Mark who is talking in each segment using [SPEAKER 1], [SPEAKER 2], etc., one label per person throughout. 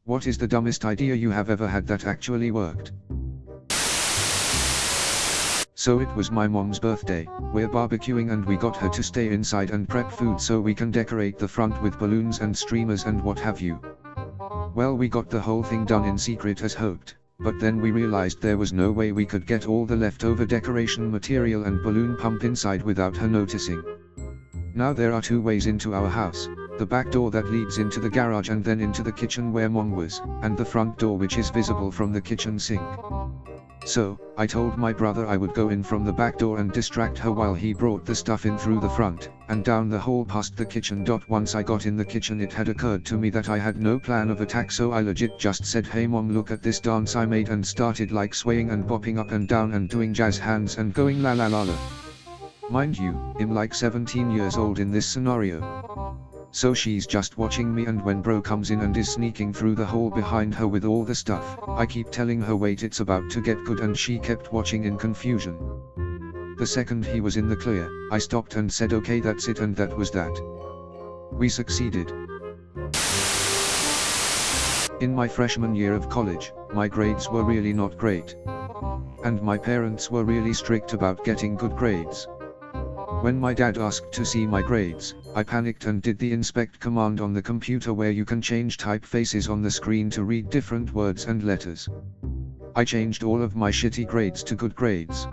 [SPEAKER 1] What is the dumbest idea you have ever had that actually worked? So it was my mom's birthday, we're barbecuing and we got her to stay inside and prep food so we can decorate the front with balloons and streamers and what have you. Well, we got the whole thing done in secret as hoped, but then we realized there was no way we could get all the leftover decoration material and balloon pump inside without her noticing. Now there are two ways into our house, the back door that leads into the garage and then into the kitchen where Mom was, and the front door which is visible from the kitchen sink. So, I told my brother I would go in from the back door and distract her while he brought the stuff in through the front, and down the hall past the kitchen. Once I got in the kitchen it had occurred to me that I had no plan of attack, so I legit just said, "Hey Mom, look at this dance I made," and started like swaying and bopping up and down and doing jazz hands and going la la la la. Mind you, I'm like 17 years old in this scenario. So she's just watching me, and when bro comes in and is sneaking through the hall behind her with all the stuff, I keep telling her wait, it's about to get good, and she kept watching in confusion. The second he was in the clear, I stopped and said okay, that's it, and that was that. We succeeded. In my freshman year of college, my grades were really not great. And my parents were really strict about getting good grades. When my dad asked to see my grades, I panicked and did the inspect command on the computer where you can change typefaces on the screen to read different words and letters. I changed all of my shitty grades to good grades.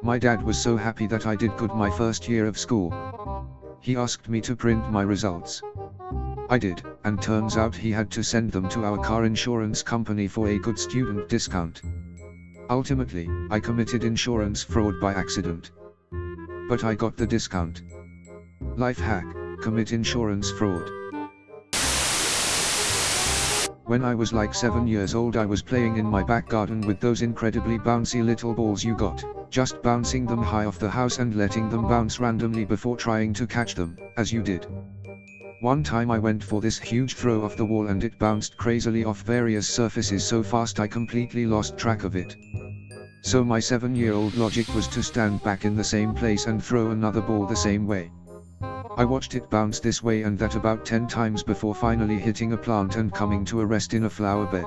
[SPEAKER 1] My dad was so happy that I did good my first year of school. He asked me to print my results. I did, and turns out he had to send them to our car insurance company for a good student discount. Ultimately, I committed insurance fraud by accident. But I got the discount. Life hack: commit insurance fraud. When I was like 7 years old, I was playing in my back garden with those incredibly bouncy little balls you got, just bouncing them high off the house and letting them bounce randomly before trying to catch them, as you did. One time I went for this huge throw off the wall and it bounced crazily off various surfaces so fast I completely lost track of it. So my 7-year-old logic was to stand back in the same place and throw another ball the same way. I watched it bounce this way and that about 10 times before finally hitting a plant and coming to a rest in a flower bed.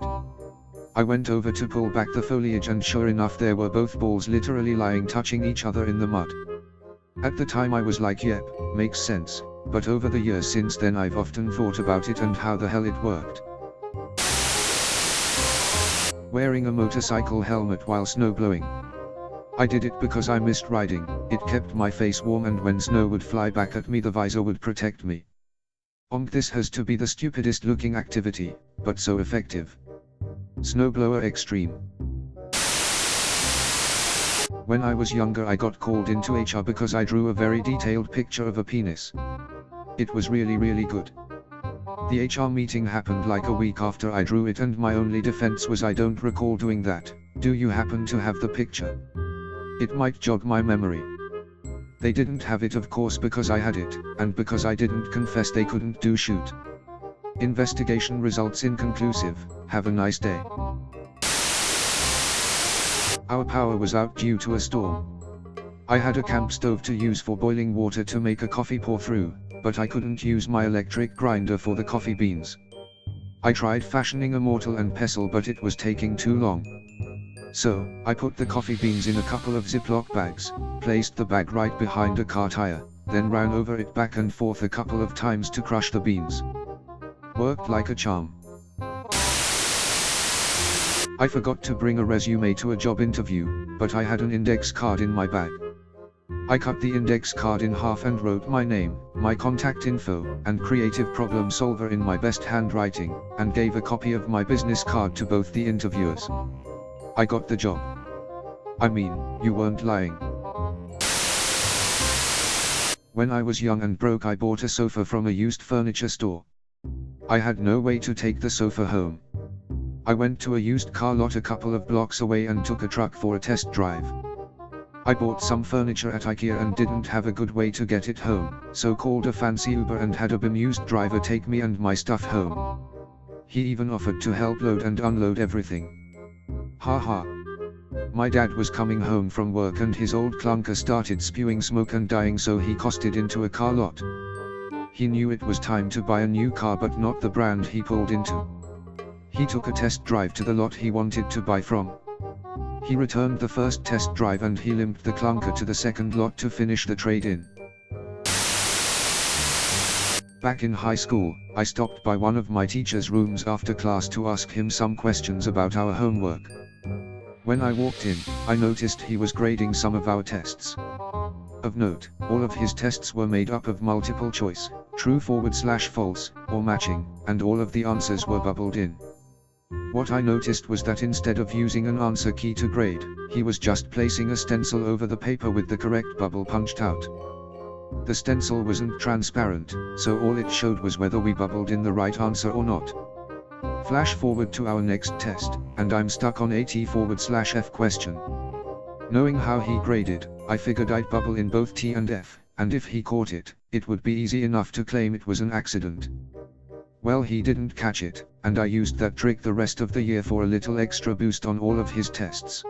[SPEAKER 1] I went over to pull back the foliage and sure enough there were both balls literally lying touching each other in the mud. At the time I was like, yep, makes sense, but over the years since then I've often thought about it and how the hell it worked. Wearing a motorcycle helmet while snowblowing. I did it because I missed riding, it kept my face warm, and when snow would fly back at me the visor would protect me. This has to be the stupidest looking activity, but so effective. Snowblower extreme. When I was younger I got called into HR because I drew a very detailed picture of a penis. It was really good. The HR meeting happened like a week after I drew it and my only defense was, I don't recall doing that, do you happen to have the picture? It might jog my memory. They didn't have it of course because I had it, and because I didn't confess they couldn't do shoot. Investigation results inconclusive, have a nice day. Our power was out due to a storm. I had a camp stove to use for boiling water to make a coffee pour through, but I couldn't use my electric grinder for the coffee beans. I tried fashioning a mortar and pestle but it was taking too long. So, I put the coffee beans in a couple of Ziploc bags, placed the bag right behind a car tire, then ran over it back and forth a couple of times to crush the beans. Worked like a charm. I forgot to bring a resume to a job interview, but I had an index card in my bag. I cut the index card in half and wrote my name, my contact info, and creative problem solver in my best handwriting, and gave a copy of my business card to both the interviewers. I got the job. I mean, you weren't lying. When I was young and broke I bought a sofa from a used furniture store. I had no way to take the sofa home. I went to a used car lot a couple of blocks away and took a truck for a test drive. I bought some furniture at IKEA and didn't have a good way to get it home, so called a fancy Uber and had a bemused driver take me and my stuff home. He even offered to help load and unload everything. Haha. My dad was coming home from work and his old clunker started spewing smoke and dying, so he costed into a car lot. He knew it was time to buy a new car but not the brand he pulled into. He took a test drive to the lot he wanted to buy from. He returned the first test drive and he limped the clunker to the second lot to finish the trade-in. Back in high school, I stopped by one of my teacher's rooms after class to ask him some questions about our homework. When I walked in, I noticed he was grading some of our tests. Of note, all of his tests were made up of multiple choice, true/false, or matching, and all of the answers were bubbled in. What I noticed was that instead of using an answer key to grade, he was just placing a stencil over the paper with the correct bubble punched out. The stencil wasn't transparent, so all it showed was whether we bubbled in the right answer or not. Flash forward to our next test, and I'm stuck on a T/F question. Knowing how he graded, I figured I'd bubble in both T and F, and if he caught it, it would be easy enough to claim it was an accident. Well, he didn't catch it, and I used that trick the rest of the year for a little extra boost on all of his tests.